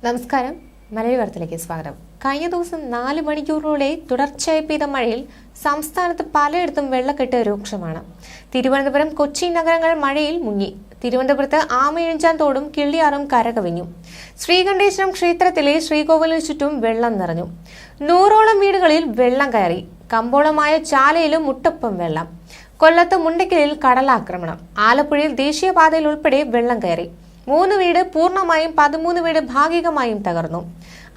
നമസ്കാരം. മലയാളി വാർത്തയിലേക്ക് സ്വാഗതം. കഴിഞ്ഞ ദിവസം 4 മണിക്കൂറിലൂടെ തുടർച്ചയായി പെയ്ത മഴയിൽ സംസ്ഥാനത്ത് പലയിടത്തും വെള്ളക്കെട്ട് രൂക്ഷമാണ്. തിരുവനന്തപുരം, കൊച്ചി നഗരങ്ങൾ മഴയിൽ മുങ്ങി. തിരുവനന്തപുരത്ത് ആമയിഴഞ്ചാൻ തോടും കിള്ളിയാറും കരകവിഞ്ഞു. ശ്രീകണ്ഠേശ്വരം ക്ഷേത്രത്തിലെ ശ്രീകോവിലിന് ചുറ്റും വെള്ളം നിറഞ്ഞു. 100ഓളം വീടുകളിൽ വെള്ളം കയറി. കമ്പോളമായ ചാലയിലും മുട്ടപ്പം വെള്ളം. കൊല്ലത്ത് മുണ്ടയ്ക്കലിൽ കടലാക്രമണം. ആലപ്പുഴയിൽ ദേശീയപാതയിൽ ഉൾപ്പെടെ വെള്ളം കയറി. 3 വീട് പൂർണ്ണമായും 13 വീട് ഭാഗികമായും തകർന്നു.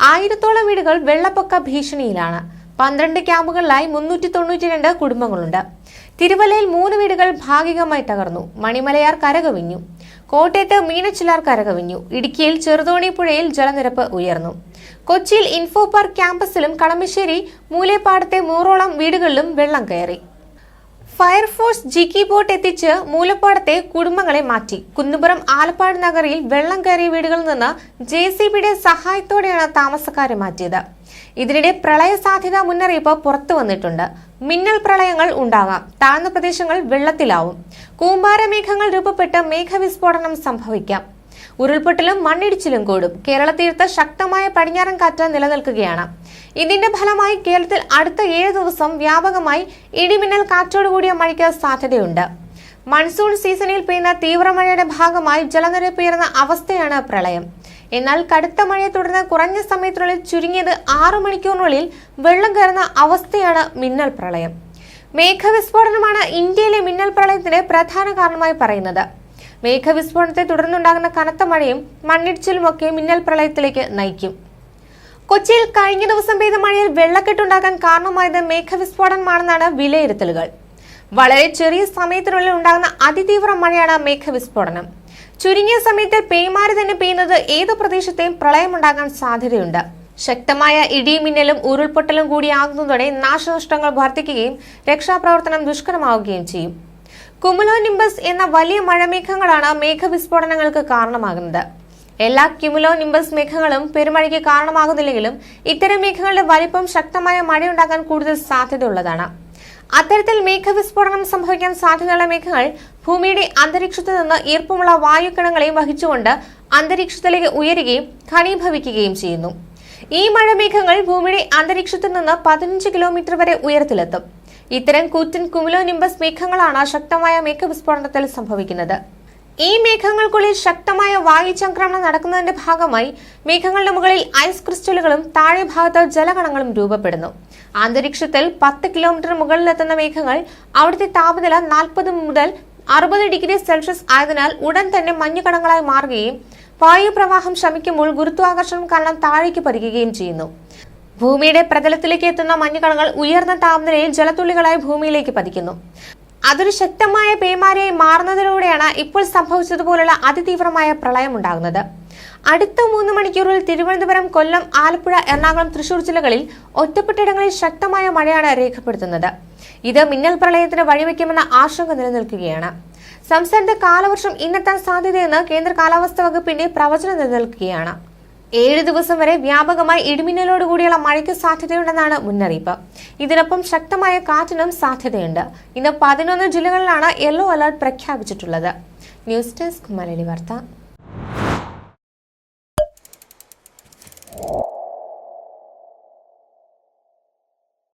1000ഓളം വീടുകൾ വെള്ളപ്പൊക്ക ഭീഷണിയിലാണ്. 12 ക്യാമ്പുകളിലായി 392 കുടുംബങ്ങളുണ്ട്. തിരുവല്ലയിൽ 3 വീടുകൾ ഭാഗികമായി തകർന്നു. മണിമലയാർ കരകവിഞ്ഞു. കോട്ടയത്ത് മീനച്ചിലാർ കരകവിഞ്ഞു. ഇടുക്കിയിൽ ചെറുതോണി പുഴയിൽ ജലനിരപ്പ് ഉയർന്നു. കൊച്ചിയിൽ ഇൻഫോ പാർക്ക് ക്യാമ്പസിലും കളമശ്ശേരി മൂലേപ്പാടത്തെ 100ഓളം വീടുകളിലും വെള്ളം കയറി. ഫയർഫോഴ്സ് ജിക്കി ബോട്ട് എത്തിച്ച് മൂലപ്പാടത്തെ കുടുംബങ്ങളെ മാറ്റി. കുന്നുപുറം ആലപ്പാട് നഗറിൽ വെള്ളം കയറിയ വീടുകളിൽ നിന്ന് JCBയുടെ സഹായത്തോടെയാണ് താമസക്കാരെ മാറ്റിയത്. ഇതിനിടെ പ്രളയ സാധ്യതാ മുന്നറിയിപ്പ് പുറത്തു വന്നിട്ടുണ്ട്. മിന്നൽ പ്രളയങ്ങൾ ഉണ്ടാകാം. താഴ്ന്ന പ്രദേശങ്ങൾ വെള്ളത്തിലാവും. കൂമ്പാരമേഘങ്ങൾ രൂപപ്പെട്ട് മേഘവിസ്ഫോടനം സംഭവിക്കാം. ഉരുൾപൊട്ടലും മണ്ണിടിച്ചിലും കൂടും. കേരള തീരത്ത് ശക്തമായ പടിഞ്ഞാറൻ കാറ്റ് നിലനിൽക്കുകയാണ്. ഇതിന്റെ ഫലമായി കേരളത്തിൽ അടുത്ത 7 ദിവസം വ്യാപകമായി ഇടിമിന്നൽ കാറ്റോടുകൂടിയ മഴയ്ക്ക് സാധ്യതയുണ്ട്. മൺസൂൺ സീസണിൽ പെയ്യുന്ന തീവ്രമഴയുടെ ഭാഗമായി ജലനിരപ്പ് ഉയർന്ന അവസ്ഥയാണ് പ്രളയം. എന്നാൽ കടുത്ത മഴയെ തുടർന്ന് കുറഞ്ഞ സമയത്തിനുള്ളിൽ ചുരുങ്ങിയത് 6 മണിക്കൂറിനുള്ളിൽ വെള്ളം കയറുന്ന അവസ്ഥയാണ് മിന്നൽ പ്രളയം. മേഘവിസ്ഫോടനമാണ് ഇന്ത്യയിലെ മിന്നൽ പ്രളയത്തിന്റെ പ്രധാന കാരണമായി പറയുന്നത്. മേഘവിസ്ഫോടനത്തെ തുടർന്നുണ്ടാകുന്ന കനത്ത മഴയും മണ്ണിടിച്ചിലുമൊക്കെ മിന്നൽ പ്രളയത്തിലേക്ക് നയിക്കും. കൊച്ചിയിൽ കഴിഞ്ഞ ദിവസം പെയ്ത മഴയിൽ വെള്ളക്കെട്ടുണ്ടാകാൻ കാരണമായത് മേഘവിസ്ഫോടനമാണെന്നാണ് വിലയിരുത്തലുകൾ. വളരെ ചെറിയ സമയത്തിനുള്ളിൽ ഉണ്ടാകുന്ന അതിതീവ്ര മഴയാണ് മേഘവിസ്ഫോടനം. ചുരുങ്ങിയ സമയത്തിൽ പേമാരി തന്നെ പെയ്യുന്നത് ഏതു പ്രദേശത്തെയും പ്രളയമുണ്ടാകാൻ സാധ്യതയുണ്ട്. ശക്തമായ ഇടിമിന്നലും ഉരുൾപൊട്ടലും കൂടിയാകുന്നതോടെ നാശനഷ്ടങ്ങൾ വർദ്ധിക്കുകയും രക്ഷാപ്രവർത്തനം ദുഷ്കരമാവുകയും ചെയ്യും. കുമുലോ നിംബസ് എന്ന വലിയ മഴമേഘങ്ങളാണ് മേഘവിസ്ഫോടനങ്ങൾക്ക് കാരണമാകുന്നത്. എല്ലാ ക്യുമുലോ നിംബസ് മേഘങ്ങളും പെരുമഴയ്ക്ക് കാരണമാകുന്നില്ലെങ്കിലും ഇത്തരം മേഘങ്ങളുടെ വലിപ്പം ശക്തമായ മഴയുണ്ടാകാൻ കൂടുതൽ സാധ്യതയുള്ളതാണ്. അത്തരത്തിൽ മേഘവിസ്ഫോടനം സംഭവിക്കാൻ സാധ്യതയുള്ള മേഘങ്ങൾ ഭൂമിയുടെ അന്തരീക്ഷത്തിൽ നിന്ന് ഈർപ്പമുള്ള വായുകണങ്ങളെയും വഹിച്ചുകൊണ്ട് അന്തരീക്ഷത്തിലേക്ക് ഉയരുകയും ഘനീഭവിക്കുകയും ചെയ്യുന്നു. ഈ മഴമേഘങ്ങൾ ഭൂമിയുടെ അന്തരീക്ഷത്തിൽ നിന്ന് 15 കിലോമീറ്റർ വരെ ഉയരത്തിലെത്തും. ഇത്തരം കൂറ്റൻ കുമുലോ നിംബസ് മേഘങ്ങളാണ് ശക്തമായ മേഘവിസ്ഫോടനത്തിൽ സംഭവിക്കുന്നത്. ഈ മേഘങ്ങൾക്കുള്ളിൽ ശക്തമായ വായുചംക്രമണം നടക്കുന്നതിന്റെ ഭാഗമായി മേഘങ്ങളുടെ മുകളിൽ ഐസ് ക്രിസ്റ്റലുകളും താഴെ ഭാഗത്ത് ജലകണങ്ങളും രൂപപ്പെടുന്നു. അന്തരീക്ഷത്തിൽ 10 കിലോമീറ്റർ മുകളിലെത്തുന്ന മേഘങ്ങൾ അവിടുത്തെ താപനില 40 മുതൽ 60 ഡിഗ്രി സെൽഷ്യസ് ആയതിനാൽ ഉടൻ തന്നെ മഞ്ഞുകണങ്ങളായി മാറുകയും വായുപ്രവാഹം ശമിക്കുമ്പോൾ ഗുരുത്വാകർഷണം കാരണം താഴേക്ക് പതിക്കുകയും ചെയ്യുന്നു. ഭൂമിയുടെ പ്രതലത്തിലേക്ക് എത്തുന്ന മഞ്ഞുകണങ്ങൾ ഉയർന്ന താപനിലയിൽ ജലത്തുള്ളികളായി ഭൂമിയിലേക്ക് പതിക്കുന്നു. അതൊരു ശക്തമായ പേമാരിയായി മാറുന്നതിലൂടെയാണ് ഇപ്പോൾ സംഭവിച്ചതുപോലുള്ള അതിതീവ്രമായ പ്രളയം ഉണ്ടാകുന്നത്. അടുത്ത 3 മണിക്കൂറിൽ തിരുവനന്തപുരം, കൊല്ലം, ആലപ്പുഴ, എറണാകുളം, തൃശൂർ ജില്ലകളിൽ ഒറ്റപ്പെട്ടയിടങ്ങളിൽ ശക്തമായ മഴയാണ് രേഖപ്പെടുത്തുന്നത്. ഇത് മിന്നൽ പ്രളയത്തിന് വഴിവെക്കുമെന്ന ആശങ്ക നിലനിൽക്കുകയാണ്. സംസ്ഥാനത്ത് കാലവർഷം ഇന്നെത്താൻ സാധ്യതയെന്ന് കേന്ദ്ര കാലാവസ്ഥാ വകുപ്പിന്റെ പ്രവചനം നിലനിൽക്കുകയാണ്. 7 ദിവസം വരെ വ്യാപകമായി ഇടിമിന്നലോടുകൂടിയുള്ള മഴയ്ക്ക് സാധ്യതയുണ്ടെന്നാണ് മുന്നറിയിപ്പ്. ഇതിനൊപ്പം ശക്തമായ കാറ്റിനും സാധ്യതയുണ്ട്. ഇന്ന് 11 ജില്ലകളിലാണ് യെല്ലോ അലർട്ട് പ്രഖ്യാപിച്ചിട്ടുള്ളത്. ന്യൂസ് ഡെസ്ക് മലയാളി വാർത്ത.